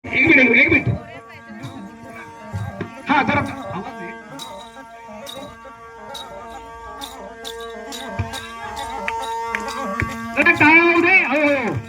एक मिनिट एक मिनिट. हा जरा आवाज आहे. जरा टाळा होऊ दे. हो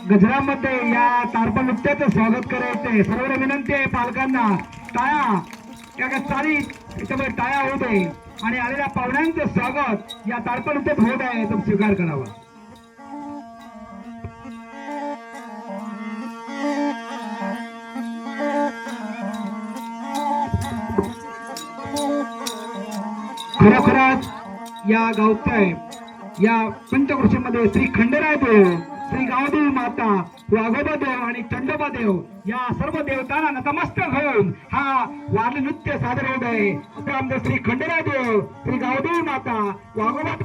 गजरामध्ये या तारपा नृत्याचं स्वागत करायचंय. सर्व विनंती आहे पालकांना टाळ्या या चारी त्याच्यामध्ये टाळ्या होऊ दे आणि आलेल्या पाहुण्यांचं स्वागत या तारपा नृत्यात होत आहे तो स्वीकार करावा. खरोखरच या गावचं या पंचकृषीमध्ये श्री खंडेराय देव, श्री गावदेवी माता, वाघोबा देव आणि चंडोबा देव या सर्व देवतांना नतमस्तक होऊन हा वारली नृत्य सादर होत आहे. असं आमचे श्री खंडेराय देव, श्री गावदेवी माता, वाघोबा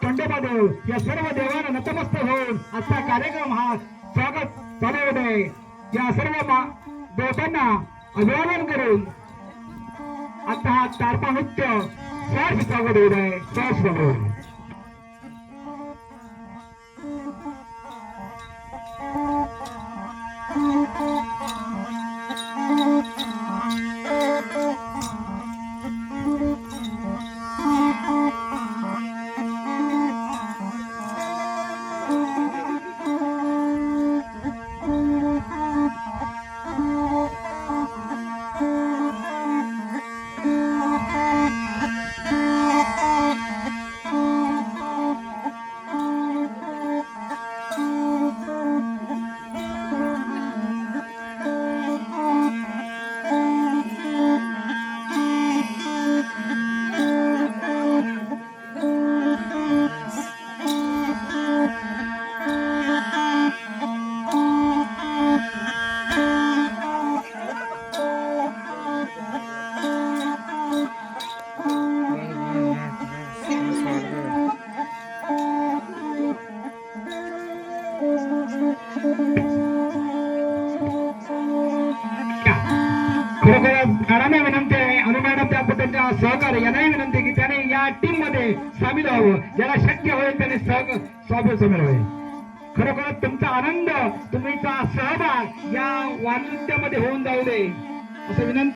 चंडोबा देव या सर्व देवांना नतमस्तक होऊन आजचा कार्यक्रम हा स्वागत चालू होत आहे. या सर्व देवतांना अभिवादन करून आता हा तारपा नृत्य सहर्ष स्वागत होत आहे. सहर्ष स्वागत. मॅडमला विनंती आहे आणि मॅडम त्यांच्या सहकार्य यांनाही विनंती की त्याने या टीम मध्ये सामील व्हावं. ज्याला शक्य होईल त्याने सामील होईल. खरोखरच तुमचा आनंद, तुमचा सहभाग या वानृत्यामध्ये होऊन जाऊ दे असं विनंती.